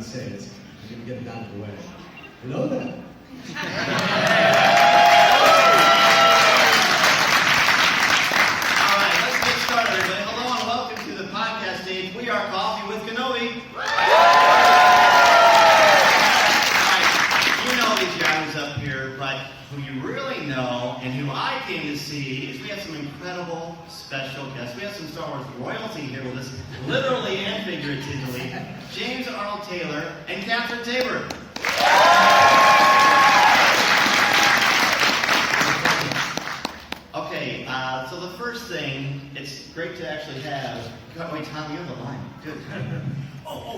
say it. I'm going to get it out of the way. Hello there. All right, let's get started, everybody. Hello and welcome to the podcast stage. We are Coffee with Kenobi. You know these guys up here, but who you really know and who I came to see is we have some incredible special guests. We have some Star Wars royalty here with us, literally and figuratively. James Arnold Taylor and Catherine Tabor. Okay, so the first thing, it's great to actually have. Wait, Tom, you have the line. Good.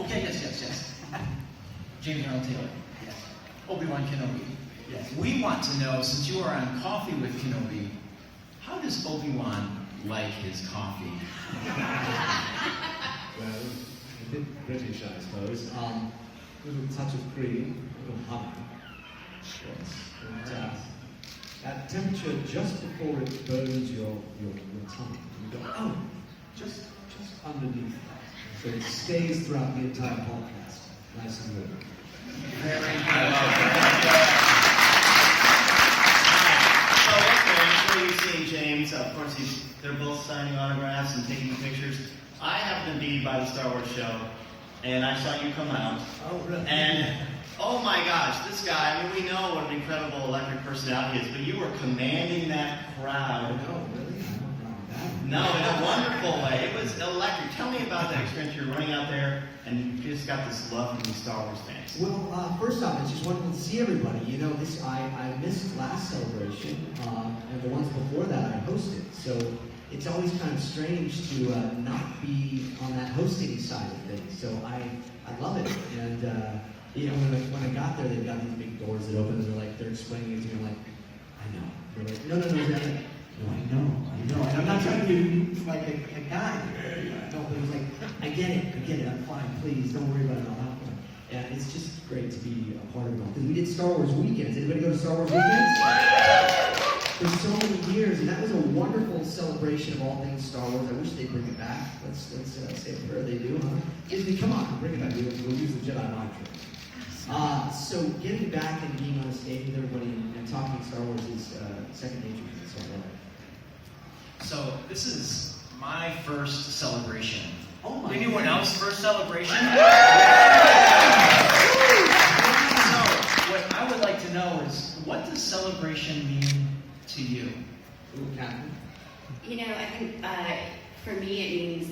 Yes. James Arnold Taylor. Yes. Obi-Wan Kenobi. Yes. We want to know, since you are on Coffee with Kenobi, how does Obi-Wan like his coffee? Well, a bit British, I suppose. A little touch of cream, a little honey. Yes. And, at temperature just before it burns your tongue. You go, oh, just underneath that. So it stays throughout the entire podcast. Nice and good. Very good. So, okay, I'm sure you've seen James. Of course, they're both signing autographs and taking pictures. I happen to be by the Star Wars show, and I saw you come out. Oh, really? And, oh my gosh, this guy, I mean, we know what an incredible electric personality is, but you were commanding that crowd. No, really? I don't know that. No, in a wonderful way. It was electric. Tell me about that experience. You're running out there, and you just got this love from these Star Wars fans. Well, first off, it's just wonderful to see everybody. You know, I missed last celebration, and the ones before that I hosted. So it's always kind of strange to not be on that hosting side of things. So I love it. And you know, when I got there, they've got these big doors that open, and they're explaining it to me. I'm like, I know. They're like, no. No, I know. And I'm not trying to be like a guy. No, but it was like, I get it. I'm fine. Please, don't worry about it. I'll help them. And it's just great to be a part of it all. Because we did Star Wars weekends. Anybody go to Star Wars weekends? For so many years, and that was a wonderful celebration of all things Star Wars. I wish they'd bring it back. Let's say a prayer. They do, huh? Disney, come on, bring it back. We'll use the Jedi mantra. So getting back and being on a stage with everybody and talking Star Wars is second nature to me, so I love it. So this is my first celebration. Oh my Anyone goodness. else first celebration? So what I would like to know is, what does celebration mean to you? Ooh, Catherine. You know, I think for me it means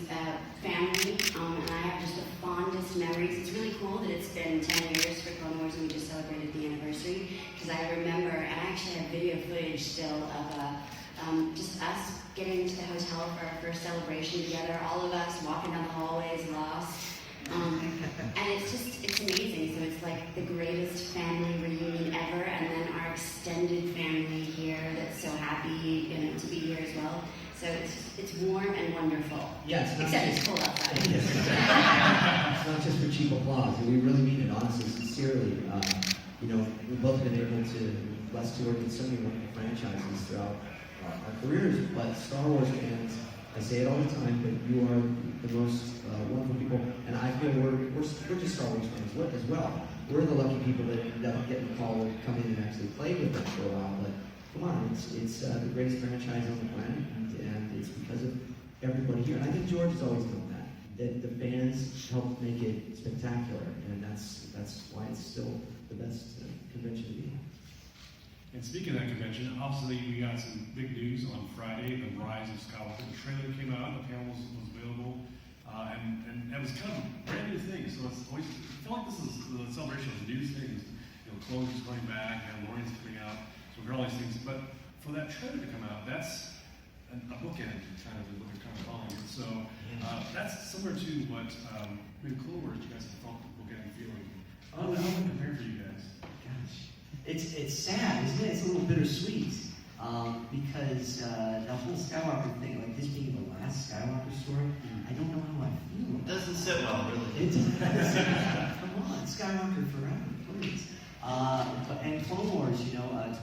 family, and I have just the fondest memories. It's really cool that it's been 10 years for Clone Wars and we just celebrated the anniversary, because I remember, and I actually have video footage still of just us getting to the hotel for our first celebration together, all of us walking down the hallways lost. And it's amazing. So it's like the greatest family reunion ever, and then our extended family here that's so happy, to be here as well. So it's warm and wonderful. Yeah, it's not Except just, it's cold outside. It's not just for cheap applause. We really mean it, honestly, sincerely. We've both been able to, blessed to work with so many wonderful franchises throughout our careers, but Star Wars fans, I say it all the time, but you are the most wonderful people, and I feel we're just Star Wars fans as well. We're the lucky people that end up getting called to come in and actually play with them for a while, but come on, it's the greatest franchise on the planet, and it's because of everybody here. And I think George has always known that the fans help make it spectacular, and that's why it's still the best convention to be. And speaking of that convention, obviously we got some big news on Friday, the Rise of Skywalker. The trailer came out, the panel was available, and it was kind of a brand new thing. So it's always, I feel like this is the celebration of new things. Clone is going back, Mandalorian's coming out, so we heard all these things. But for that trailer to come out, that's a bookend, kind of, is what they're kind of calling it. So that's similar to what maybe Clone Wars, you guys have felt the bookend feeling. How would it compare for you guys? Gosh, it's sad, isn't it? It's a little bittersweet because the whole Skywalker thing, like this being the last Skywalker story, I don't know how I feel. It doesn't sit well, really. It does. Come on, Skywalker forever, please. And Clone Wars, 12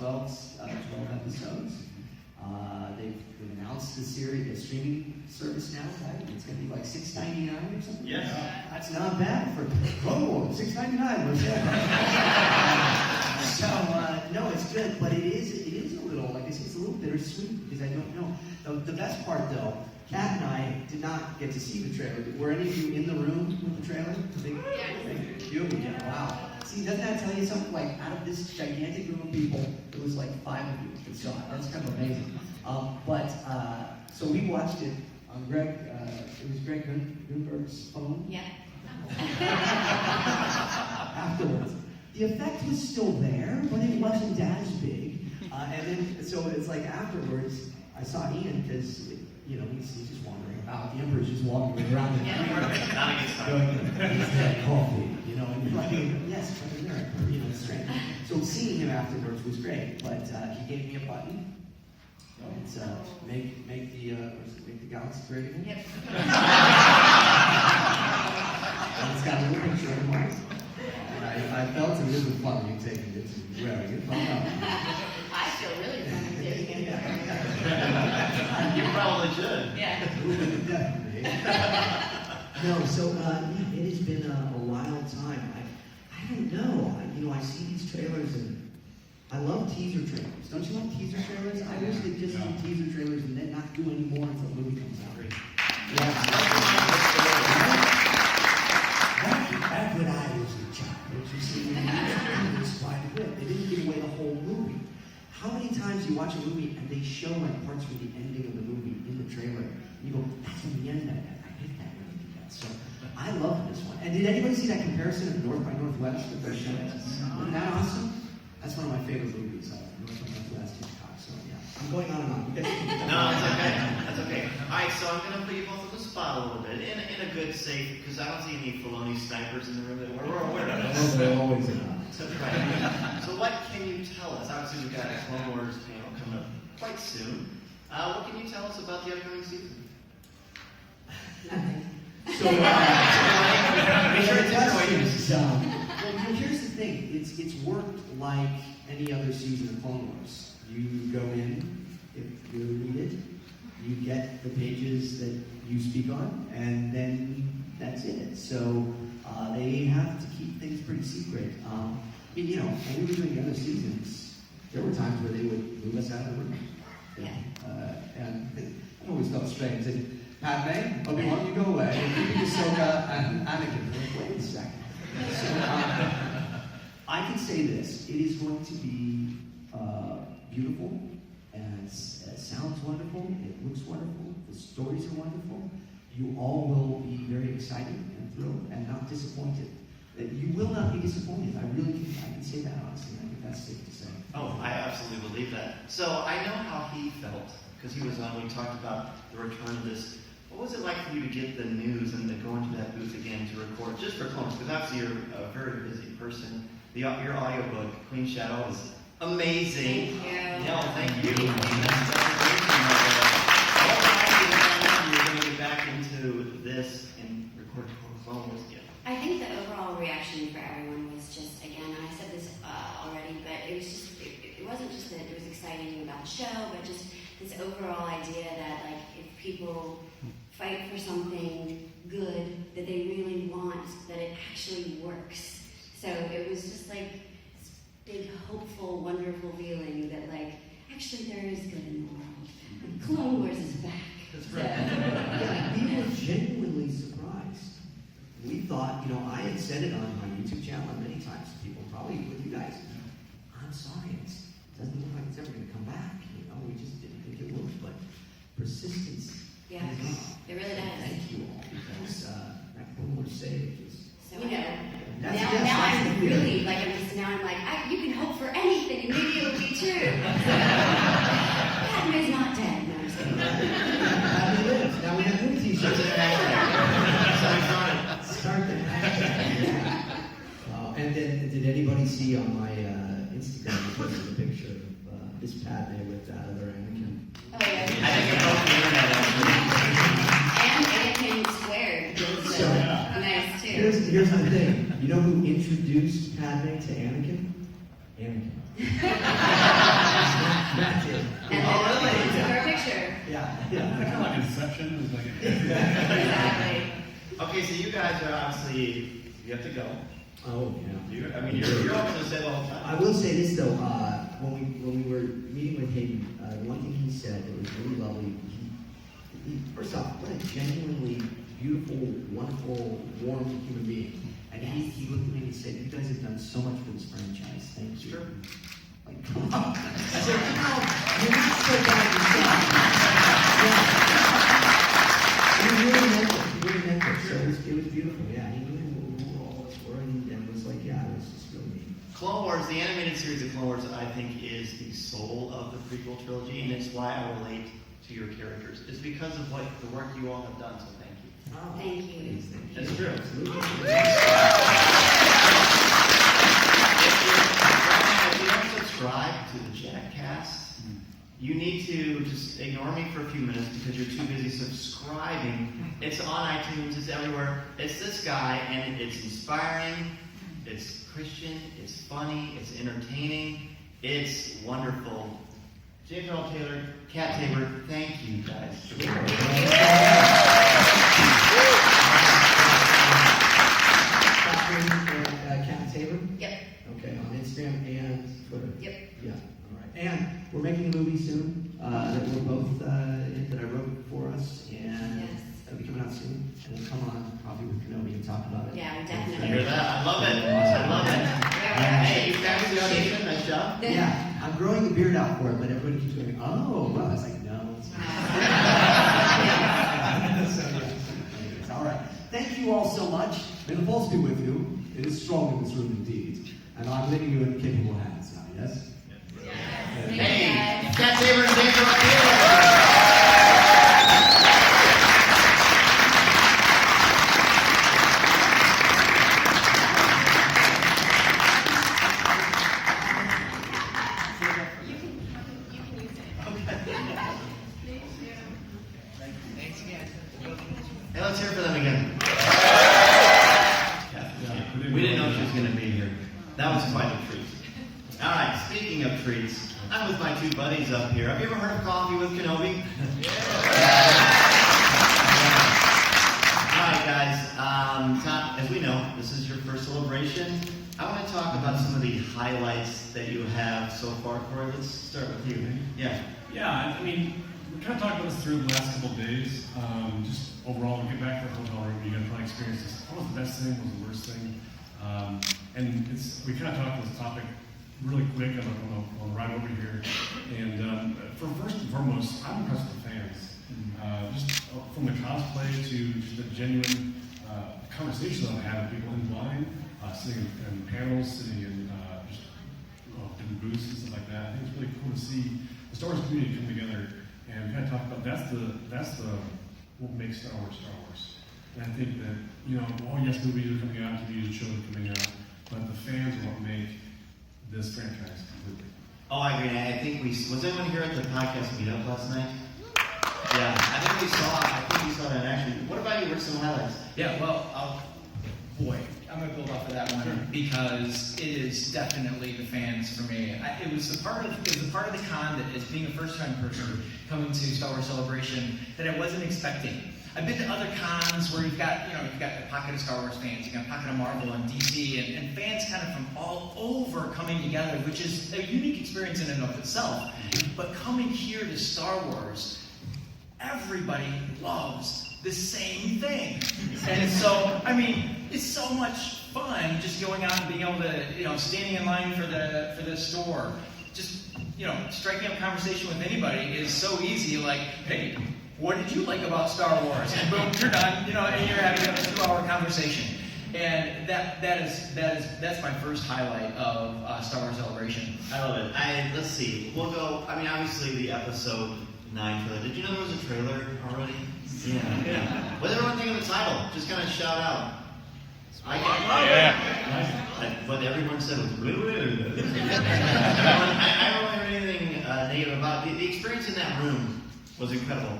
episodes. They've announced the series, the streaming service now, right? It's going to be like $6.99 or something. Yes. That's not bad for $6.99. So no, it's good, but it is a little, like I said, it's a little bittersweet because I don't know. The best part though, Kat and I did not get to see the trailer. Were any of you in the room with the trailer? Yeah. Wow. See, doesn't that tell you something? Like, out of this gigantic room of people, there was like 5 of you that saw it. That's kind of amazing. So we watched it on it was Greg Grunberg's phone. Yeah. Afterwards. The effect was still there, but it wasn't as big. And then, so it's like afterwards, I saw Ian because, he's just wandering about. The Emperor's just wandering around the going, he's had coffee, and you're like, yes, but there, it's strange. So seeing him afterwards was great, but he gave me a button. It's make the galaxy great again. Yep. And it's got a little picture of Mars. I felt it was fun you taking it to wearing it. I feel really fun taking it. You probably should. Yeah. Definitely. No, so it has been a wild time. I don't know. I see these trailers and I love teaser trailers. Don't you love teaser trailers? I wish they'd just do teaser trailers and then not do any more until the movie comes out. Back when I was a child, you see, they didn't give away the whole movie. How many times you watch a movie and they show like parts from the ending of the movie in the trailer? And you go, that's from the end. I hate that when they do that. So I love this one. And did anybody see that comparison of North by Northwest with their show? Isn't that awesome? That's one of my favorite movies. North by Northwest, Hitchcock. So yeah, I'm going on and on. You guys can No, it's okay. That's okay. All right, so I'm going to put you both on the spot a little bit, in a good, safe, because I don't see any Filoni snipers in the room that we're aware of. They're always enough. Right. So what can you tell us? Obviously, we've got a Clone Wars panel coming up quite soon. What can you tell us about the upcoming season? Nothing. So, Make sure it's well, here's the thing. It's worked like any other season of Clone Wars. You go in, if you read it, you get the pages that you speak on, and then that's it. So they have to keep things pretty secret. When we were doing the other seasons, there were times where they would move us out of the room. Yeah. And it always felt strange. Padme, Obi-Wan, you go away. And keep Ahsoka and Anakin. Wait a second. So, I can say this. It is going to be beautiful, and it sounds wonderful. It looks wonderful. The stories are wonderful. You all will be very excited and thrilled and not disappointed. You will not be disappointed. I can say that honestly. I think that's safe to say. Oh, I absolutely believe that. So I know how he felt, because he was on, we talked about the return of this. What was it like for you to get the news and to go into that booth again to record, just for Clones? Because obviously you're a very busy person. Your audiobook, Queen Shadow, is amazing. Thank you. No, thank you. That's a great thing right there. You're going to get back into this and record Clone Wars again. I think the overall reaction for everyone was just, again, and I said this already, but it was just, it wasn't just that it was exciting about the show, but just this overall idea that, like, if people fight for something good that they really want, that it actually works. So it was just like this big, hopeful, wonderful feeling that, like, actually there is good in the world. And Clone Wars is back. That's right. Yeah, we were genuinely surprised. We thought, I had said it on my YouTube channel many times to people, probably with you guys. I'm sorry, it doesn't look like it's ever going to come back. We just didn't think it would, but persistence. Yeah, it really does. Thank you all, because that Clone Wars save is. So now That's I'm the really like you can hope for anything, and maybe it'll be true. Padme's not dead. No, I'm just kidding. Padme lives. Now we have new t-shirts. Start the hashtag. Yeah. And then, did anybody see on my Instagram I posted a picture of this Padme with that other Anakin? Oh yeah. I think it broke the internet. And Anakin squared. So, Nice too. Here's the thing. You know who introduced Padme to Anakin? Anakin. That's it. Oh, really? Yeah. Kind of like Inception. It's like Exactly. Okay, so you guys are obviously, you have to go. Oh, yeah. You're open to say the whole time. I will say this though, when we were meeting with Hayden, one thing he said that was really lovely. First off, what a genuinely beautiful, wonderful, warm human being. And he looked at me and he said, "You guys have done so much for this franchise. Thank you." Sure. Like, come on. I said, you're not so bad yourself. Yeah. He really meant it. He really meant it. So it was beautiful. Yeah, he knew who all of us were and was like, yeah, it was just really neat. Clone Wars, the animated series of Clone Wars, I think is the soul of the prequel trilogy, and it's why I relate to your characters. It's because of what the work you all have done, so thank you. Oh, Thank you. please, thank you. That's true. Absolutely. If you don't subscribe to the Jackcast, you need to just ignore me for a few minutes because you're too busy subscribing. It's on iTunes, it's everywhere. It's this guy, and it's inspiring, it's Christian, it's funny, it's entertaining, it's wonderful. James Earl Taylor, Kat Tabor, thank you guys. Kat Tabor? Yep. Okay, on Instagram and Twitter? Yep. Yeah, all right. And we're making a movie soon that we're both in, that I wrote for us, and Yes. that'll be coming out soon. And we'll come on Coffee with Kenobi and talk about it. Yeah, we I definitely. hear that. I love it. I love it. Hey, you passed the audition, nice job. Yeah, I'm growing the beard out for it, but everybody keeps going, oh, well, I was like, no, it's not. So, yeah. Anyways, all right. Thank you all so much. May the force be with you. It is strong in this room indeed. And I'm leaving you in capable hands now, yes? Hey, Kat Tabor and James Earl Taylor. Hey, let's hear it for them again. We didn't know she was going to be here. That was quite a treat. All right, speaking of treats, I'm with my two buddies up here. Have you ever heard of Coffee with Kenobi? All right, guys. Tom, as we know, this is your first celebration. I want to talk about some of the highlights that you have so far. Cory, let's start with you. Yeah. Yeah, I mean, we kind of talked about this through the last couple of days. Just overall, we get back to the hotel room, you guys probably experienced this. What was the best thing? What was the worst thing? And we kind of talked about this topic really quick on the ride over here. And for first and foremost, I'm impressed with the fans. Just from the cosplay to the genuine conversations that I had with people in line, sitting in panels, sitting in just different booths and stuff like that. I think it's really cool to see the Star Wars community come together and we kind of talk about that's the what makes Star Wars Star Wars. And I think that, yes, movies are coming out, TV shows are coming out, but the fans are what make this franchise completely. Oh, I agree. I think was anyone here at the podcast meetup last night? Yeah, I think we saw that actually. What about you? What's some highlights? Yeah, well, I'm going to build off of that one because it is definitely the fans for me. It was the part of the con that, as being a first-time person coming to Star Wars Celebration, that I wasn't expecting. I've been to other cons where you've got a pocket of Star Wars fans, you've got a pocket of Marvel and DC, and fans kind of from all over coming together, which is a unique experience in and of itself. But coming here to Star Wars, everybody loves the same thing. And so, it's so much fun just going out and being able to, standing in line for the store. Just, striking up conversation with anybody is so easy. Like, hey, what did you like about Star Wars? And boom, you're done. And you're having a 2-hour conversation. And that's my first highlight of Star Wars Celebration. I love it. Let's see. We'll go. Obviously the episode 9 trailer. Did you know there was a trailer already? Yeah. What did everyone think of the title? Just kind of shout out. What everyone said was I don't really heard anything negative about it. The experience in that room was incredible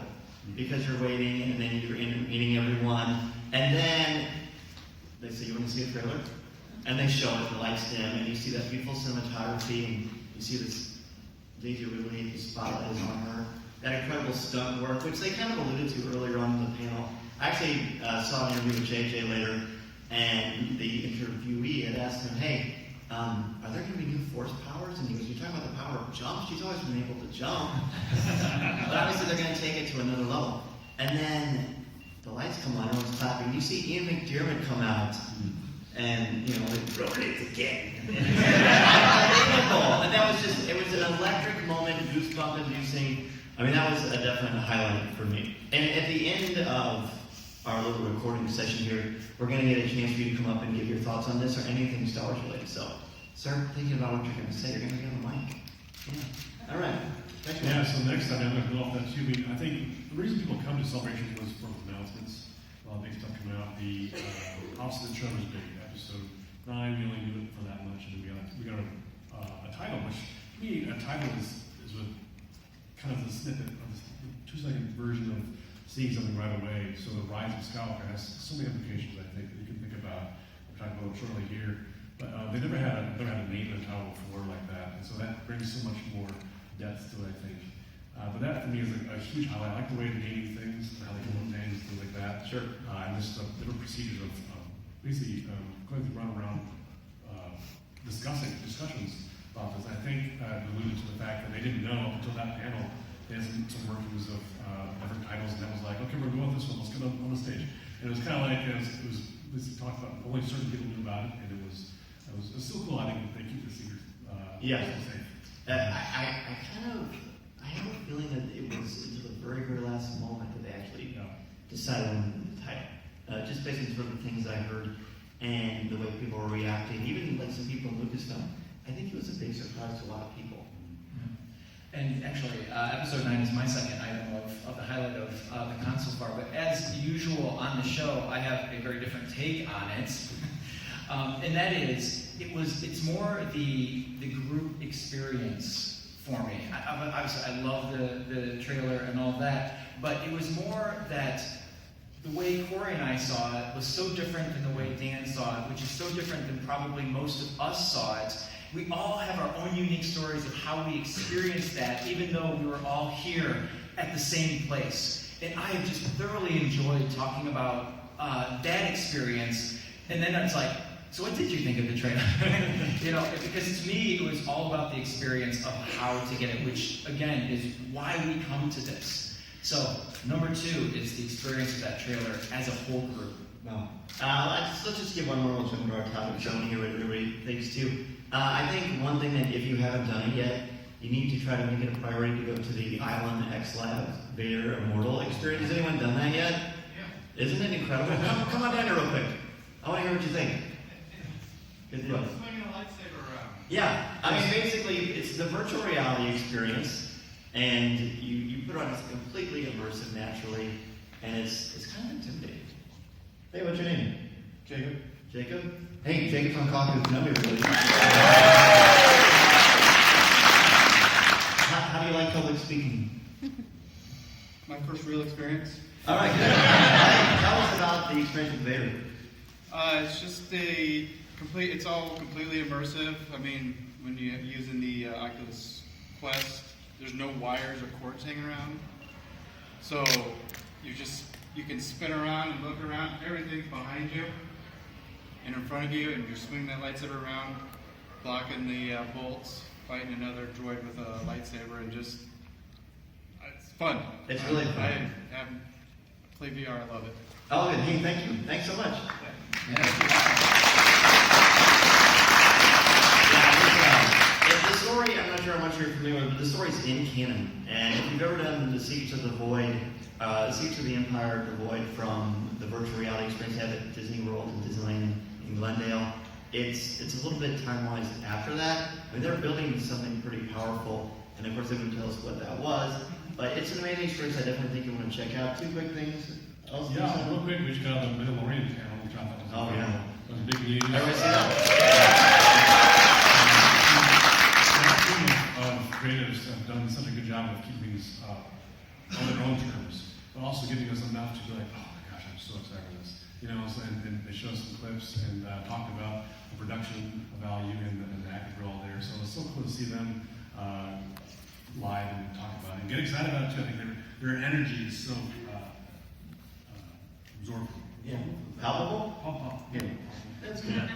because you're waiting and then you're meeting everyone and then they say, you want to see a trailer? And they show it, the lights dim, and you see that beautiful cinematography and you see this Daisy Ridley, the spotlight is on her. that incredible stunt work, which they kind of alluded to earlier on in the panel. I actually saw an interview with JJ later, and the interviewee had asked him, hey, are there going to be new force powers? And he goes, you're talking about the power of jump? She's always been able to jump. But obviously they're going to take it to another level. And then the lights come on, everyone's clapping. You see Ian McDiarmid come out, and, you know, they're throwing it again. And that was just, it was an electric moment, goosebump inducing. I mean, that was a definite highlight for me. And at the end of our little recording session here, we're going to get a chance for you to come up and give your thoughts on this or anything Star Wars related. So, start thinking about what you're going to say. You're going to be on the mic. Yeah. All right. Thanks, Yeah, so next time I'm going to go off that too. I think the reason people come to celebrations was for announcements. A lot of big stuff coming out. The Opposite Show was big. Episode 9, we only do it for that much. And then we got a title, which to me, a title is a kind of the snippet of the 2-second version of seeing something right away. So the Rise of Skywalker has so many implications, I think, that you can think about. We'll talk about it shortly here. But they never had a name in a title before like that. And so that brings so much more depth to it, I think. But that for me is a huge highlight. I like the way they name things, how they come up names, things like that. Sure. And just the different procedures of basically going through around discussions about this. I think alluded to the fact that they didn't know up until that panel. They had some workings of different titles, and that was like, okay, we're going with this one. Let's get on the stage. And it was kind of like it was talked about. Only certain people knew about it, and it was still cool. I think that they keep the secret. Yeah. Safe. I have a feeling that it was into the very, very last moment that they actually decided on the title. Just based on sort of the things I heard and the way people were reacting, even like some people in Lucasfilm, I think it was a big surprise to a lot of people. And actually, episode 9 is my second item of the highlight of the console bar. But as usual on the show, I have a very different take on it. And that is, it's more the group experience for me. Obviously, I love the trailer and all that, but it was more that the way Cory and I saw it was so different than the way Dan saw it, which is so different than probably most of us saw it. We all have our own unique stories of how we experienced that, even though we were all here at the same place. And I have just thoroughly enjoyed talking about that experience. And then it's like, so what did you think of the trailer? Because to me, it was all about the experience of how to get it, which again is why we come to this. So number 2 is the experience of that trailer as a whole group. No. Let's just give one more little jump to our topic. So I want to hear what everybody thinks too. I think one thing that if you haven't done it yet, you need to try to make it a priority to go to the Island X Lab Vader Immortal experience. Has anyone done that yet? Yeah. Isn't it incredible? Come on down here real quick. I want to hear what you think. Good deal. Swinging a lightsaber around. Yeah, I mean basically it's the virtual reality experience, and you put on this completely immersive naturally, and it's kind of intimidating. Hey, what's your name? Jacob. Jacob? Hey, Jacob's on Coffee with Kenobi, everybody. How do you like public speaking? My first real experience. All right, good. Tell us about the experience with Vader. It's just it's all completely immersive. I mean, when you're using the Oculus Quest, there's no wires or cords hanging around. So you can spin around and look around, everything's behind you and in front of you, and you're swinging that lightsaber around, blocking the bolts, fighting another droid with a lightsaber, and just, it's fun. It's really fun. I haven't played VR, I love it. Oh, good. Hey, thank you. Thanks so much. The story, I'm not sure how much you're familiar with, but the story's in canon. And if you've ever done the Siege of the Void, Siege of the Empire, the Void from the virtual reality experience they have at Disney World and Disneyland in Glendale, it's a little bit time-wise after that. I mean, they're building something pretty powerful, and of course they wouldn't tell us what that was. But it's an amazing experience I definitely think you want to check out. 2 quick things. Yeah, real quick, we just got the Mandalorian panel, which I thought was incredible. That was big news. Everybody see that? The team of creatives have done such a good job of keeping these on their own terms, but also giving us enough to be like, oh my gosh, I'm so excited for this. So, and they showed some clips and talked about the production value and the actors were all there. So it's so cool to see them live and talk about it and get excited about it too. I think their energy is so absorbing. Yeah. Palpable? Pop. Yeah. That's good.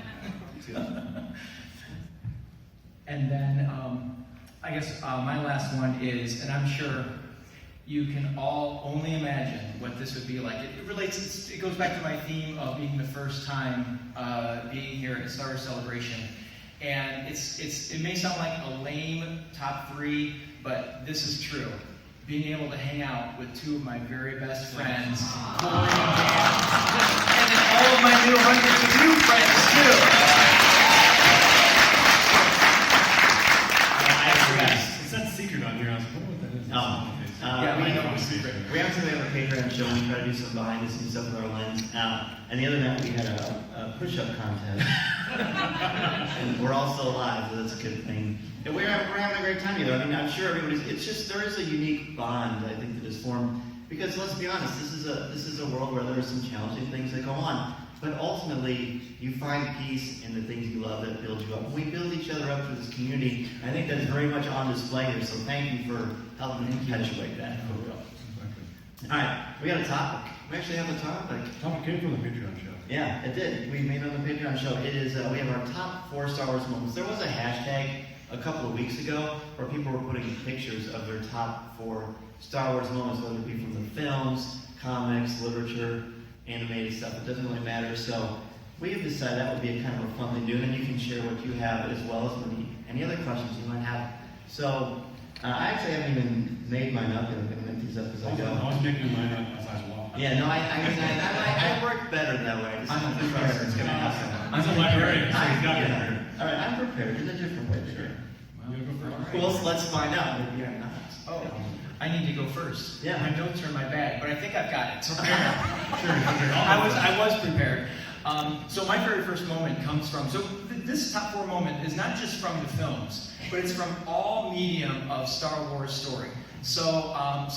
And then I guess my last one is, and I'm sure you can all only imagine what this would be like. It goes back to my theme of being the first time being here at Star Wars Celebration. And it may sound like a lame top 3, but this is true. Being able to hang out with 2 of my very best friends, Cory and Dan, and then all of my new hundreds of new friends too. It's that secret on here. I was like, what that is? Yeah, I know it's secret. We actually have a Patreon show and we try to do some behind the scenes stuff with our lens. And the other night we had a push-up contest. And we're all still alive, so that's a good thing. And we're having a great time together. I mean, I'm sure there is a unique bond, I think, that is formed. Because let's be honest, this is a world where there are some challenging things that go on. But ultimately, you find peace in the things you love that build you up. We build each other up through this community. I think that's very much on display here, so thank you for helping perpetuate that. For real. Exactly. All right, we got a topic. We actually have a topic. Topic came from the Patreon show. Yeah, it did. We made it on the Patreon show. It is, we have our top 4 Star Wars moments. There was a hashtag a couple of weeks ago where people were putting pictures of their top 4 Star Wars moments, whether it be from the films, comics, literature, animated stuff. It doesn't really matter. So we have decided that would be a kind of a fun thing to do, and you can share what you have as well as any other questions you might have. So I actually haven't even made mine up yet. I'm going to make these up as I go. I was making mine up as I walk. Yeah, no, I work better that way. I just I'm don't trust it's going to happen. I'm a librarian, so he's got Yeah. it. All right, I'm prepared in a different way. Sure. You go first. All right. Well, let's find out. Maybe I'm not. Oh, I need to go first. Yeah. My notes are in my bag, but I think I've got it. Sure. I was prepared. So my very first moment comes from, this top 4 moment is not just from the films, but it's from all medium of Star Wars story. So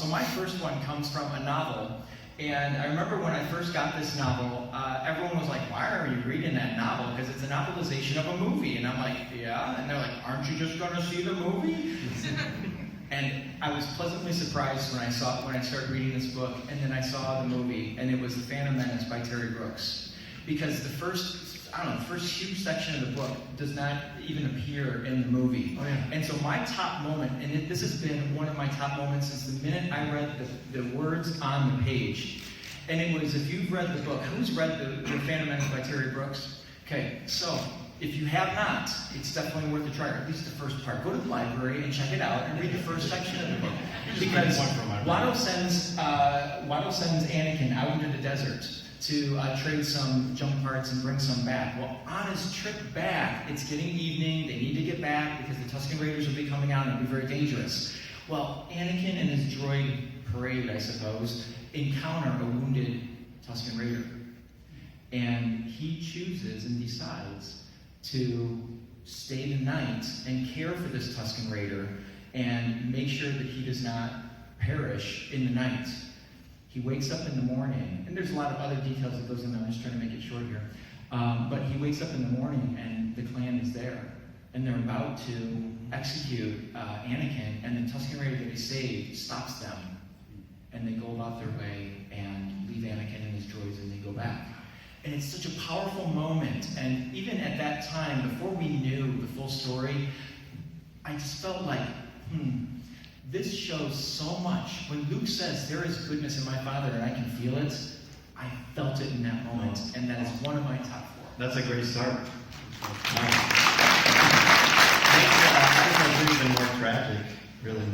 my first one comes from a novel, and I remember when I first got this novel, everyone was like, why are you reading that novel? Because it's a novelization of a movie. And I'm like, yeah. And they're like, aren't you just going to see the movie? And I was pleasantly surprised when I started reading this book, and then I saw the movie, and it was The Phantom Menace by Terry Brooks. Because the first huge section of the book does not even appear in the movie. Oh, yeah. And so my top moment, and this has been one of my top moments since the minute I read the words on the page. And it was, if you've read the book, who's read the Phantom Menace by Terry Brooks? Okay, so if you have not, it's definitely worth a try, or at least the first part. Go to the library and check it out and read the first section of the book. Because Watto sends Anakin out into the desert to trade some junk parts and bring some back. Well, on his trip back, it's getting evening, they need to get back because the Tusken Raiders will be coming out and it'll be very dangerous. Well, Anakin and his droid parade, I suppose, encounter a wounded Tusken Raider. And he chooses and decides to stay the night and care for this Tusken Raider and make sure that he does not perish in the night. He wakes up in the morning, and there's a lot of other details that goes in there, I'm just trying to make it short here. But he wakes up in the morning and the clan is there. And they're about to execute Anakin, and the Tusken Raider that he saved stops them. And they go about their way and leave Anakin and his droids and they go back. And it's such a powerful moment. And even at that time, before we knew the full story, I just felt like, this shows so much. When Luke says, there is goodness in my Father and I can feel it, I felt it in that moment. And that is one of my top 4. That's a great start. I think it's even more tragic, really.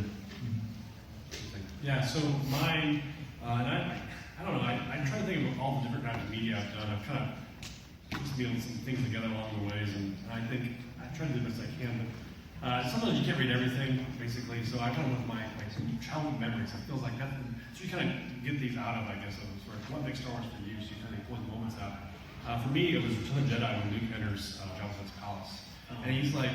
Yeah, so mine, and I don't know, I try to think of all the different kinds of media I've done. I've kind of put some things together along the ways, and I think I try to do the best I can, but sometimes you can't read everything, basically, so I kind of went with my childhood memories. It feels like that, so you kind of get these out of, I guess, of sort of what makes Star Wars for you, so you kind of pull the moments out. For me, it was Return of the Jedi when Luke enters Jabba the Hutt's palace. And he's like,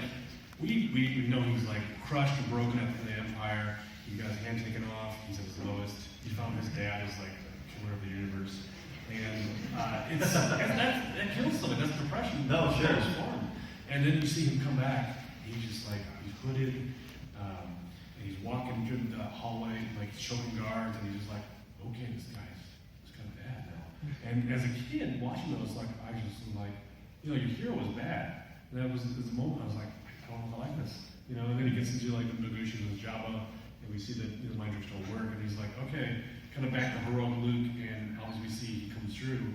we know he's like crushed and broken at the Empire. He got his hand taken off. He's at his lowest. He found his dad is like the killer of the universe. And that kills somebody. That's depression. No, sure. And then you see him come back. He's just like, he's hooded. and he's walking through the hallway, like choking guards, and he's just like, okay, this guy's kind of bad now. And as a kid watching those, like I just was like, you know, your hero was bad. And that was the moment I was like, I don't know if I like this. You know, and then he gets into like the negotiations with Jabba, and we see that the mind tricks don't work, and he's like, okay, kind of back to heroic Luke, and as we see, he comes through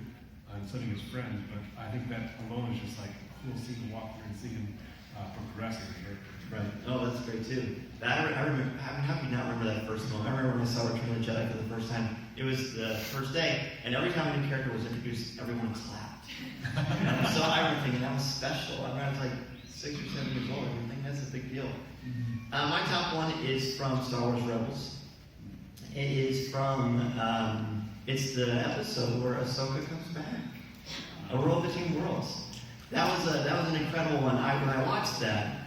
and setting his friends. But I think that alone is just like a cool scene to walk through and see him progress as a character. Right. Oh, that's great too. I remember. How can you not remember that first moment? I remember when I saw Return of the Jedi for the first time. It was the first day, and every time a new character was introduced, everyone clapped. And so I remember thinking that was special. I remember I was like 6 or 7 years old. I think that's a big deal. My top one is from Star Wars Rebels. It is from. It's the episode where Ahsoka comes back. A World Between Worlds. That was an incredible one. When I watched that.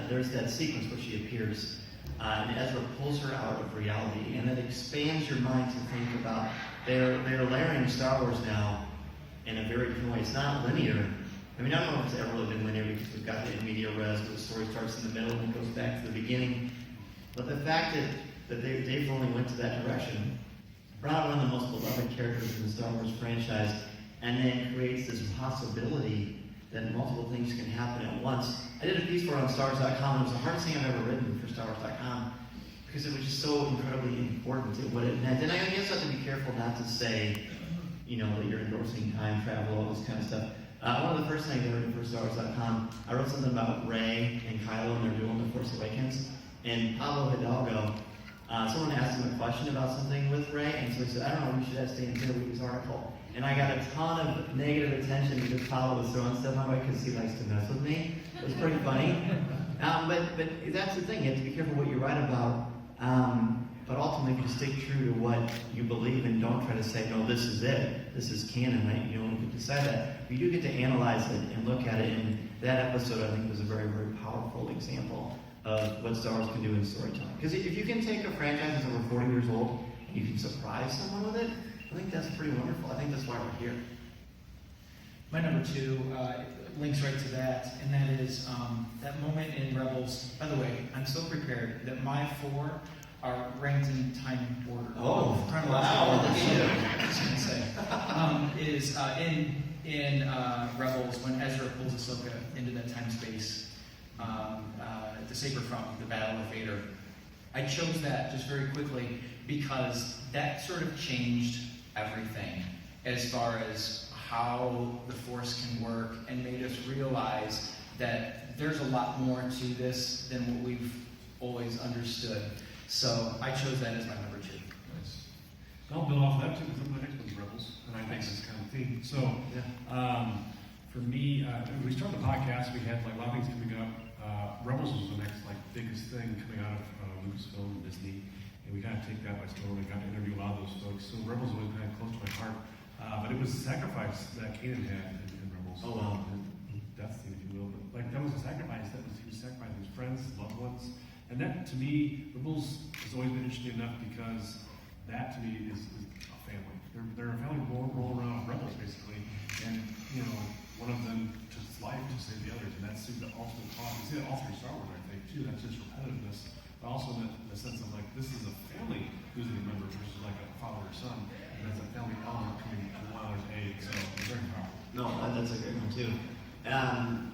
There's that sequence where she appears, and Ezra pulls her out of reality, and that expands your mind to think about they're layering Star Wars now in a very different way. It's not linear. I mean, I don't know if it's ever really been linear because we've got the in media res, where the story starts in the middle and goes back to the beginning. But the fact that Dave Filoni went to that direction, brought one of the most beloved characters in the Star Wars franchise, and then creates this possibility that multiple things can happen at once. I did a piece for it on StarWars.com, and it was the hardest thing I've ever written for StarWars.com because it was just so incredibly important to what it meant. And I guess I have to be careful not to say, you know, that you're endorsing time travel, all this kind of stuff. One of the first things I wrote for StarWars.com, I wrote something about Rey and Kylo and their duel in The Force Awakens. And Pablo Hidalgo, someone asked him a question about something with Rey, and so he said, I don't know, we should ask Dan to read his article. And I got a ton of negative attention because Pablo was throwing stuff my way because he likes to mess with me. It was pretty funny. But that's the thing, you have to be careful what you write about. But ultimately, you stick true to what you believe and don't try to say, no, this is it. This is canon, right? You don't get to decide that. You do get to analyze it and look at it. And that episode, I think, was a very, very powerful example of what Star Wars can do in storytelling. Because if you can take a franchise that's over 40 years old and you can surprise someone with it, I think that's pretty wonderful. I think that's why we're here. My number two links right to that, and that is that moment in Rebels. By the way, I'm so prepared that my four are ranked in time order. Oh, wow! That's I was going to say is in Rebels when Ezra pulls Ahsoka into that time-space to save her from the battle with Vader. I chose that just very quickly because that sort of changed everything as far as how the Force can work and made us realize that there's a lot more to this than what we've always understood. So I chose that as my number two. Nice. I'll build off of that too because my next one's Rebels, and I think this kind of theme. So for me, when we started the podcast, we had like a lot of things coming up. Rebels was the next like biggest thing coming out of Lucasfilm and Disney. And we kind of take that by storm and got to interview a lot of those folks. So Rebels was always kind of close to my heart. But it was a sacrifice that Kanan had in Rebels. Oh, wow. And death scene, if you will. But like that was a sacrifice. He was sacrificing his friends, his loved ones. And that, to me, Rebels has always been interesting enough because that, to me, is a family. They're a family rolling around Rebels, basically. And, you know, one of them took his life to save the others. And that's the ultimate cost. You see that all through Star Wars, I think, too. That's just repetitiveness. But also in the sense of like this is a family losing a member versus like a father or son, and that's a family element coming to one another's aid. So it's very powerful. No, that's a great one too.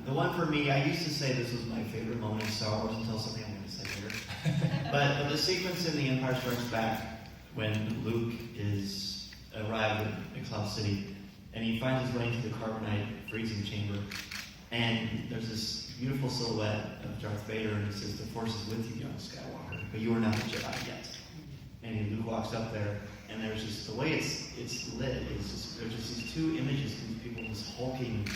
The one for me, I used to say this was my favorite moment in Star Wars until something I'm going to say later. but the sequence in The Empire Strikes Back when Luke is arrived at Clubb City and he finds his way into the carbonite freezing chamber, and there's this beautiful silhouette of Darth Vader, and he says, "The Force is with you, young Skywalker, but you are not a Jedi yet." And Luke walks up there, and there's just the way it's lit. It's just there's just these two images of these people, this hulking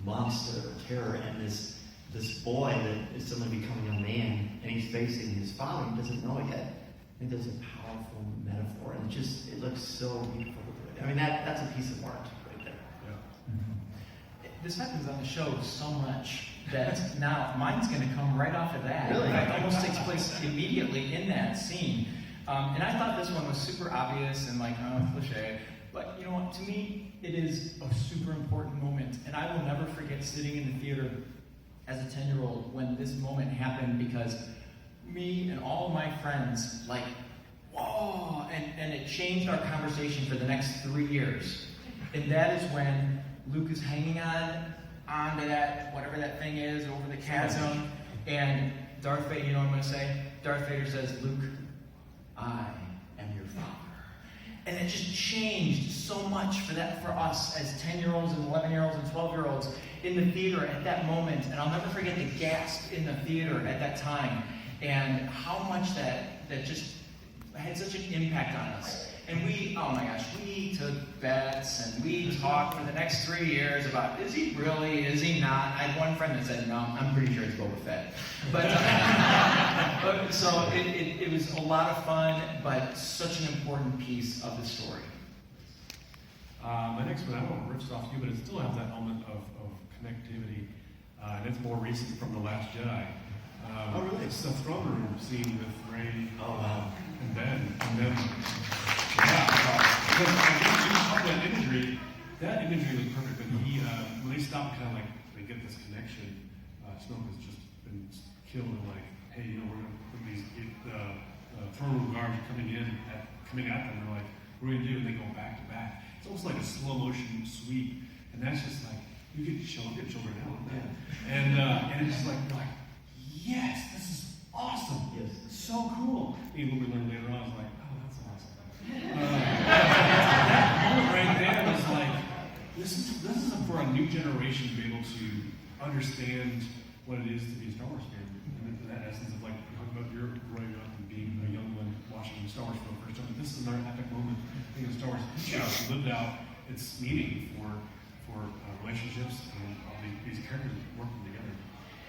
monster of terror, and this boy that is suddenly becoming a man, and he's facing his father. He doesn't know it yet. I think there's a powerful metaphor, and it looks so beautiful. I mean, that's a piece of art right there. Yeah. This happens on the show so much that now mine's going to come right off of that. Really? In fact, it almost takes place immediately in that scene. And I thought this one was super obvious and like, cliche. But you know what? To me, it is a super important moment. And I will never forget sitting in the theater as a 10-year-old when this moment happened because me and all of my friends like, whoa, and it changed our conversation for the next 3 years. And that is when Luke is hanging onto that, whatever that thing is, over the chasm, and Darth Vader, you know what I'm going to say? Darth Vader says, Luke, I am your father. And it just changed so much for us as 10-year-olds and 11-year-olds and 12-year-olds in the theater at that moment. And I'll never forget the gasp in the theater at that time and how much that just had such an impact on us. And we took bets and we talked for the next 3 years about, is he really, is he not? I had one friend that said, no, I'm pretty sure it's Boba Fett. But so it was a lot of fun, but such an important piece of the story. My next one, I don't want to rip it off you, but it still has that element of connectivity, and it's more recent from The Last Jedi. Oh, really? It's the throne room scene with Rey and Ben. And then, because that imagery was perfect. When when they stop, kind of like they get this connection. Snoke has just been killed, and like, hey, we're gonna put these throne room guards coming at them. They're like, what are we gonna do? And they go back to back. It's almost like a slow motion sweep, and that's just like you get children now with that. And it's just like you're like, yes, this is awesome. Yes. So cool. And what we learned later on, I was like, oh, that's awesome. That moment right there was like, this is for a new generation to be able to understand what it is to be a Star Wars fan. And in that essence of like, talking about your growing up and being a young one watching Star Wars for the first time. This is another epic moment in Star Wars. Lived out its meaning for relationships and all these characters working together.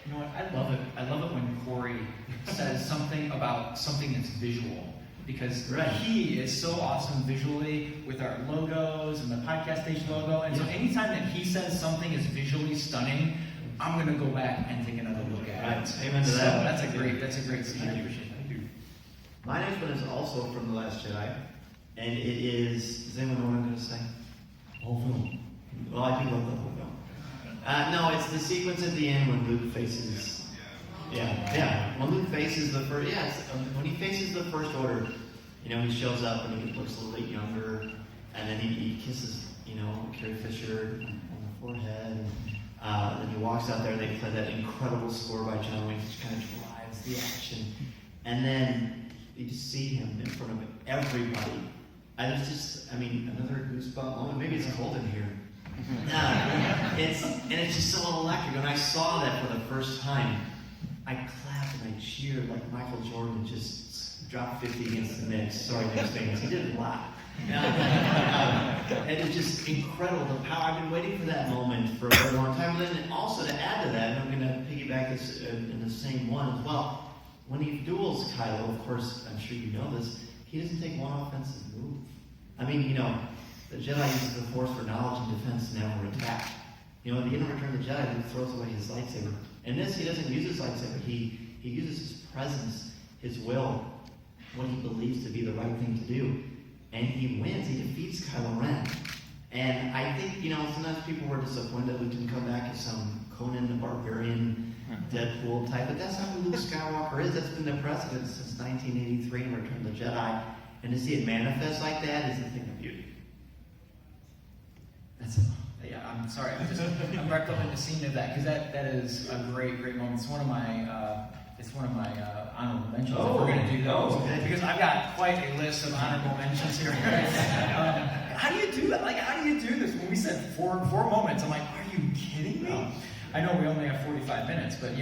You know what? I love it. I love it when Cory says something about something that's visual. Because he is so awesome visually with our logos and the podcast stage logo. And so anytime that he says something is visually stunning, I'm going to go back and take another look at it. Amen to that. That's a great scene. I appreciate that. Thank you. My next one is also from The Last Jedi, and it is. Does anyone know what I'm going to say? Whole film. Well, I do love the whole film. No, it's the sequence at the end when Luke faces. Yeah. When Luke faces the first. Yeah, when he faces the First Order, he shows up and he looks a little bit younger, and then he kisses, Carrie Fisher on the forehead. And then he walks out there and they play that incredible score by John Wayne, which kind of drives the action. And then you just see him in front of everybody. And it's just, another goosebump moment. Maybe it's cold in here. It's just so electric. When I saw that for the first time, I clapped and I cheered like Michael Jordan just dropped 50 against the Knicks. Sorry, Knicks fans. He did a lot. And it's just incredible, the power. I've been waiting for that moment for a very long time. And then also to add to that, and I'm going to piggyback this in the same one as well, when he duels Kylo, of course, I'm sure you know this, he doesn't take one offensive move. The Jedi uses the Force for knowledge and defense, never attack. At the end of Return of the Jedi, he throws away his lightsaber. In this, he doesn't use his lightsaber. He uses his presence, his will, what he believes to be the right thing to do. And he wins. He defeats Kylo Ren. And I think, sometimes people were disappointed that we didn't come back as some Conan the Barbarian, Deadpool type. But that's how Luke Skywalker is. That's been the precedent since 1983 in Return of the Jedi. And to see it manifest like that is a thing of beauty. I'm sorry. I'm wrapped up in the scene of that because that is a great moment. It's one of my honorable mentions. If we're going to do those, because I've got quite a list of honorable mentions here. How do you do that? How do you do this? When we said four moments, I'm like, are you kidding me? I know we only have 45 minutes, but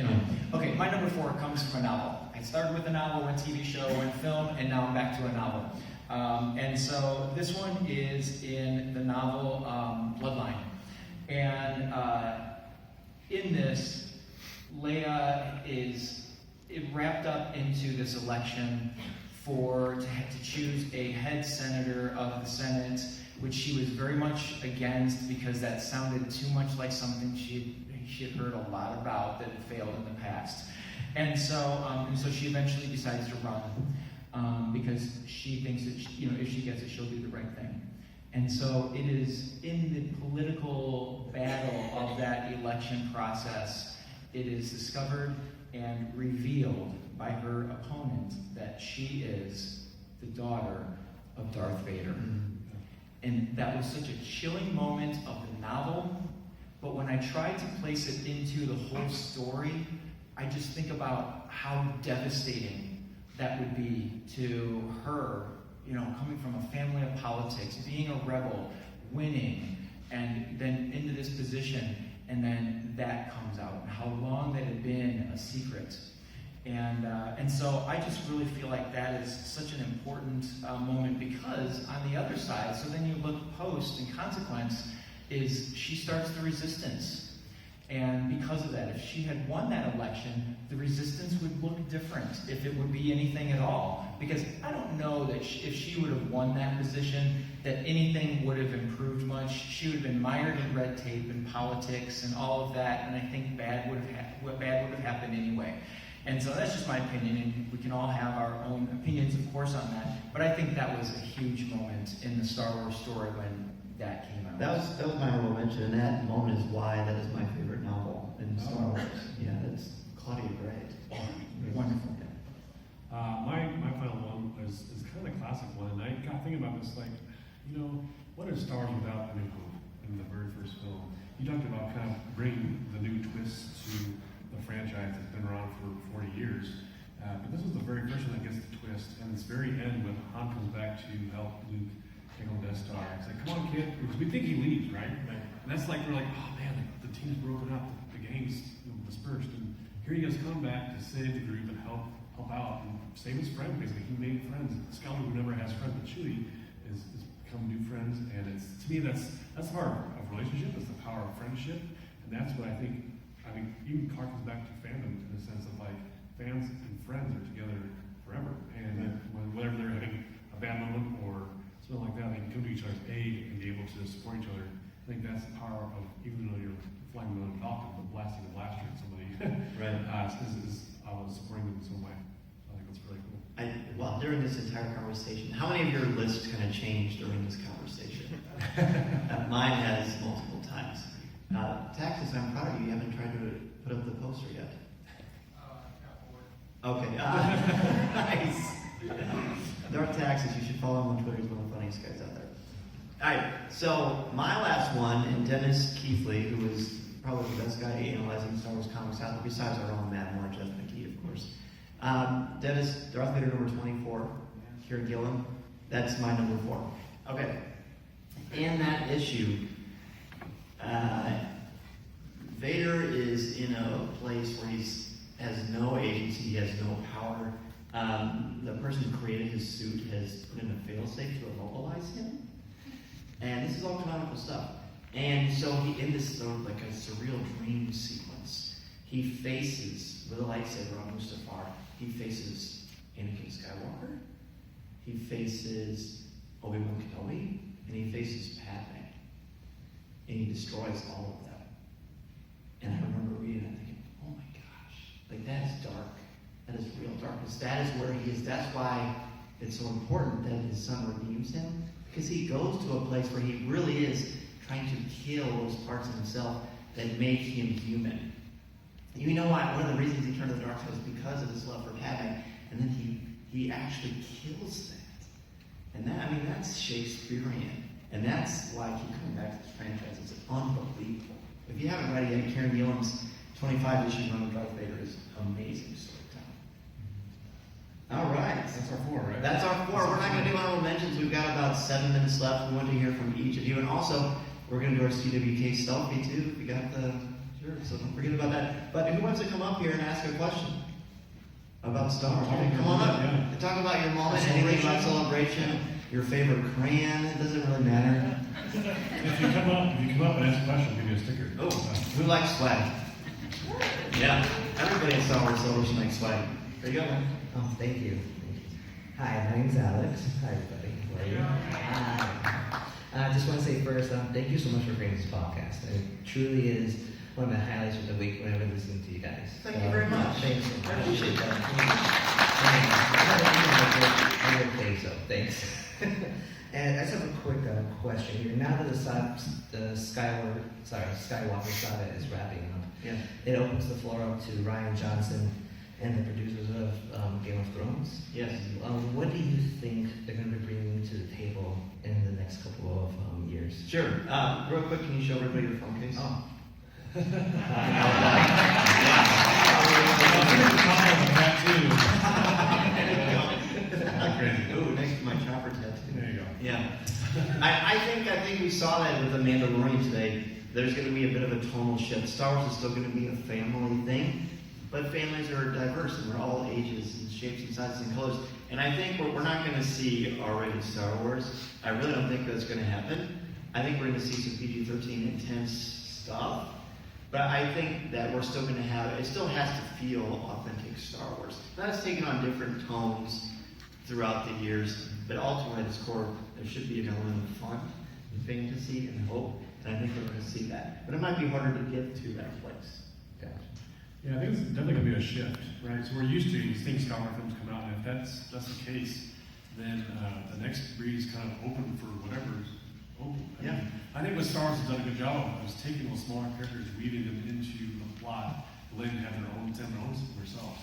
Okay, my number 4 comes from a novel. I started with a novel, went TV show, went film, and now I'm back to a novel. And so this one is in the novel Bloodline. And in this, Leia is wrapped up into this election to choose a head senator of the Senate, which she was very much against because that sounded too much like something she had heard a lot about that had failed in the past. And so she eventually decides to run because she thinks that if she gets it, she'll do the right thing. And so it is in the political battle of that election process, it is discovered and revealed by her opponent that she is the daughter of Darth Vader. And that was such a chilling moment of the novel, but when I tried to place it into the whole story, I just think about how devastating that would be to her, coming from a family of politics, being a rebel, winning, and then into this position, and then that comes out, and how long that had been a secret. And so I just really feel like that is such an important moment, because on the other side, so then you look post, and consequence is she starts the resistance. And because of that, if she had won that election, the resistance would look different, if it would be anything at all. Because I don't know that if she would have won that position, that anything would have improved much. She would have been mired in red tape and politics and all of that, and I think bad would have happened anyway. And so that's just my opinion, and we can all have our own opinions, of course, on that. But I think that was a huge moment in the Star Wars story when that came out. That was my honorable mention, and that moment is why that is my favorite novel in Star Wars. Yeah, that's Claudia Gray. Wonderful. My final one is kind of a classic one, and I got thinking about this, what is Star Wars without A New Hope in the very first film? You talked about kind of bringing the new twists to the franchise that's been around for 40 years. But this was the very first one that gets the twist, and it's very end when Han comes back to help Luke take on Death Star. It's like, come on, kid, because we think he leaves, right? And that's like, we're like, oh man, the team's broken up, the gang's dispersed, and here he has come back to save the group and help out and save his friend. Basically, he made friends. Skywalker, who never has friends, but Chewie is become new friends, and it's, to me, that's the power of relationship. It's the power of friendship, and that's what I think even harkens back to fandom in the sense of like fans and friends are together forever, and whenever they're having a bad moment or something like that, they can come to each other's aid and be able to support each other. I think that's the power of, even though you're flying the Falcon, but blasting a blaster at somebody, Right. is supporting them in some way. I think that's really cool. Well, during this entire conversation, how many of your lists kind of changed during this conversation? Mine has multiple times. Taxes, I'm proud of you. You haven't tried to put up the poster yet. Okay. Nice. Dark Taxes, you should follow him on Twitter. He's one of the funniest guys out there. All right, so my last one, and Dennis Keithley, who is probably the best guy analyzing Star Wars comics out there, besides our own Matt Moore, Jeff McKee, of course. Dennis, Darth Vader number 24, Kieran Gillen, that's my number 4. Okay. In that issue, Vader is in a place where he has no agency, he has no power. The person who created his suit has put in a failsafe to immobilize him. And this is all canonical stuff. And so he, in this sort of like a surreal dream sequence, he faces, with a lightsaber on Mustafar, he faces Anakin Skywalker, he faces Obi-Wan Kenobi, and he faces Padme. And he destroys all of them. And I remember reading it and thinking, oh my gosh, like that is dark. That is real darkness. That is where he is. That's why it's so important that his son redeems him. Because he goes to a place where he really is trying to kill those parts of himself that make him human. You know why? One of the reasons he turned to the dark side is because of his love for Padme. And then he actually kills that. And that, that's Shakespearean. And that's why I keep coming back to this franchise. It's unbelievable. If you haven't read it yet, Kieran Gillen's 25-issue run of Darth Vader is amazing storytelling. All right. That's our 4, right? That's our 4. We're not going to do honorable mentions. We've got about 7 minutes left. We want to hear from each of you. And also, we're going to do our CWK selfie, too. We got the shirt, so don't forget about that. But who wants to come up here and ask a question about Star Wars? Come on up. Yeah. Talk about your moment, anything about celebration, your favorite crayon. It doesn't really matter. If you come up and ask a question, I'll give you a sticker. Oh, who likes swag? Yeah, everybody in Star Wars Celebration likes swag. There you go, man. Oh, thank you. Hi, my name's Alex. Hi, everybody. How are you? Hi. I just want to say first, thank you so much for creating this podcast. It truly is one of the highlights of the week when I've been listening to you guys. Thank you very much. Thanks so much. I appreciate that. I would think so. Thanks. And I just have a quick question here. Now that the Skywalker saga is wrapping up, Yeah. it opens the floor up to Rian Johnson and the producers of Game of Thrones. Yes. What do you think they're going to be bringing to the table in the next couple of years? Sure. Real quick, can you show everybody your phone case? Oh. Ooh, next to my chopper tattoo. There you go. Yeah. I think we saw that with The Mandalorian today. There's going to be a bit of a tonal shift. Star Wars is still going to be a family thing, but families are diverse and we're all ages and shapes and sizes and colors. And I think we're not going to see R-rated Star Wars. I really don't think that's going to happen. I think we're going to see some PG-13 intense stuff. But I think that we're still going to have, it still has to feel authentic Star Wars. Now it's taken on different tones throughout the years, but ultimately at its core, there should be an element of fun and fantasy and hope, and I think we're going to see that. But it might be harder to get to that place. Gotcha. Yeah, I think it's definitely going to be a shift, right? So we're used to seeing Star Wars films come out, and if that's the case, then the next breed is kind of open for whatever's open. I think what Star Wars has done a good job of is taking those smaller characters, weaving them into the plot, letting them have their own themselves.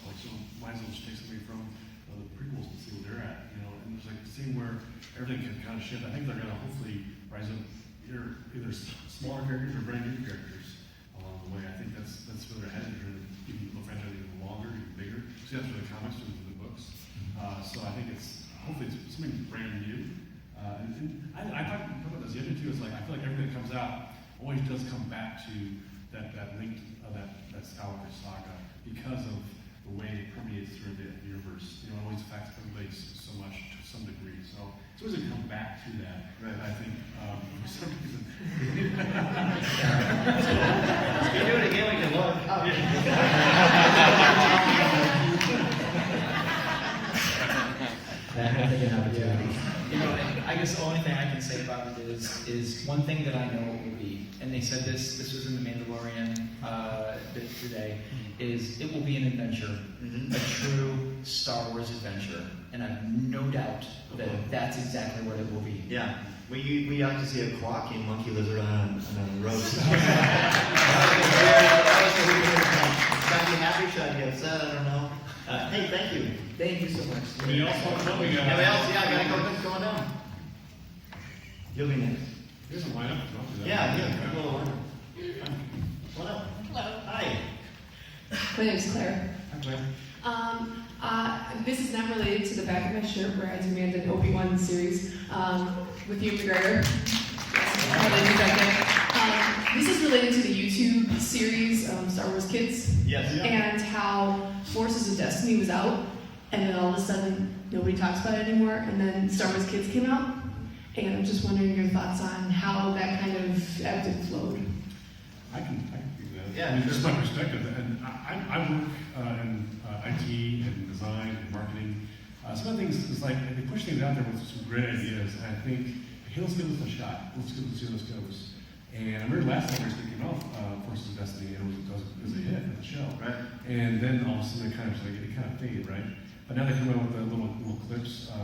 Like, so might as well just take somebody from the prequels and see where they're at, you know. And there's like a scene where everything can kind of shift. I think they're going to hopefully rise up either smaller characters or brand new characters along the way. I think that's where they're headed. They're going to keep the franchise even longer, even bigger. See, that's where the comics do the books. So I think hopefully it's something brand new. And I talked about this the other two. Is like I feel like everything that comes out always does come back to that link of that Skywalker saga because of the way it permeates through the universe. You know, it always affects everybody so much to some degree. So it's always going to come back to that. Right. I think for some reason. Let's do it again. We can look. That has taken opportunity. You know, and I guess the only thing I can say about it is one thing that I know it will be, and they said this was in the Mandalorian bit today, is it will be an adventure, a true Star Wars adventure, and I have no doubt that that's exactly what it will be. Yeah. We like to see a quacking monkey lizard on a roast. Should I be happy? Should I be upset? I don't know. Hey, thank you. Thank you so much. Anybody else want to come? We got. Anybody else? Yeah, I gotta go. Going down. You'll be next. Here's a lineup. Yeah. A little line. What up? Hello. Hi. My name is Claire. Hi, Claire. This is not related to the back of my shirt where I demanded Obi-Wan series with you, McGregor. This is related to the YouTube series, Star Wars Kids. Yes. And how Forces of Destiny was out, and then all of a sudden nobody talks about it anymore, and then Star Wars Kids came out. And I'm just wondering your thoughts on how that kind of ebbed and flowed. I can do that. Yeah, I mean, sure. just my perspective, and I work in IT and design and marketing. Some of the things is like they push things out there with some great ideas, and I think, hey, let's give this a shot. Let's see how this goes. And I remember last time we came out, Forces of Destiny, and it was a hit at the show. Right. And then all of a sudden it kind of faded, right? But now they come out with the little clips of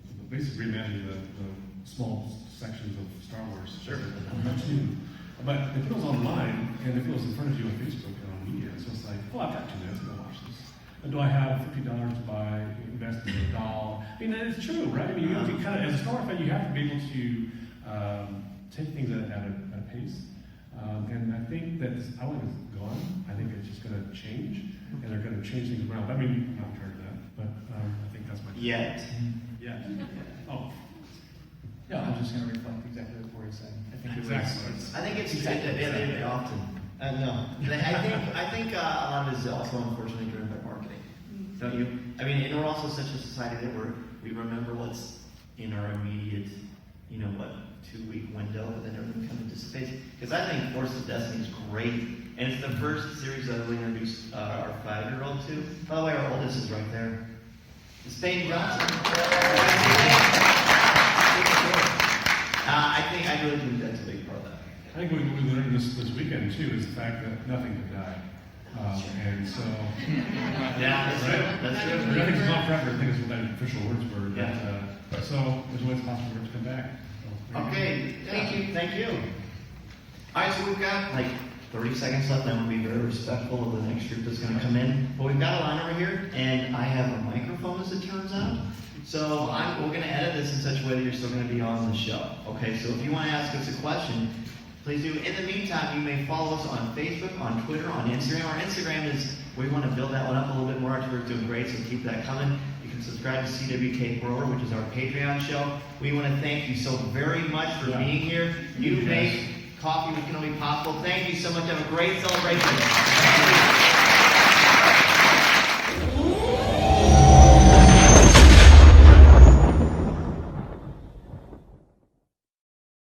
the basically reimagining the small sections of Star Wars. Sure. But they put those online, and they put those in front of you on Facebook and on media. So it's like, oh, I've got 2 minutes to go watch this. And do I have $50 to buy, invest in a doll? I mean, it's true, right? I mean, you have to kind of, as a Star Wars fan, you have to be able to take things at a pace. And I think that this outlet is gone. I think it's just going to change, and they're going to change things around. I mean, I'm not in charge of that, but I think that's my. Yet. Yeah. Oh. Yeah, I'm just going to reflect exactly what Cory said. I think Exactly. I think it's Exactly. often. No. I think a lot of it is also unfortunately driven by marketing. Don't you? I mean, and we're also such a society that we remember what's in our immediate, 2-week window, but then everything kind of dissipates. Because I think Force of Destiny is great, and it's the first series that we introduced our 5-year-old to. By the way, our oldest is right there. It's Peyton Johnson. I really think that's a big part of that. I think what we learned this weekend too is the fact that nothing can die, and so Yeah, that's right? true. That's true. Nothing's not forever. I think is what that official words were. But, Yeah. so there's always possible for it to come back. So, Okay. Thank you. Thank you. All right, so we've got like 30 seconds left. I want to be very respectful of the next group that's going to come in. But we've got a line over here, and I have a microphone, as it turns out. So we're going to edit this in such a way that you're still going to be on the show. Okay, so if you want to ask us a question, please do. In the meantime, you may follow us on Facebook, on Twitter, on Instagram. Our Instagram is, we want to build that one up a little bit more. We're doing great, so keep that coming. You can subscribe to CWK Grower, which is our Patreon show. We want to thank you so very much for being here. You make Coffee with Kenobi possible. Thank you so much. Have a great celebration.